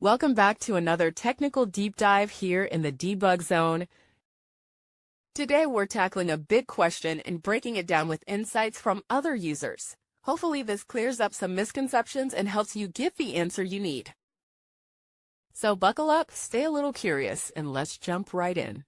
Welcome back to another technical deep dive here in the debug zone. Today we're tackling a big question and breaking it down with insights from other users. Hopefully this clears up some misconceptions and helps you get the answer you need. So buckle up, stay a little curious, and let's jump right in.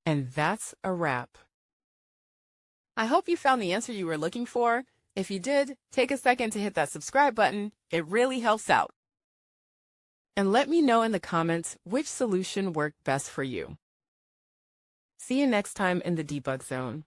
And that's a wrap. I hope you found the answer you were looking for. If you did, take a second to hit that subscribe button. It really helps out. And let me know in the comments which solution worked best for you. See you next time in the debug zone.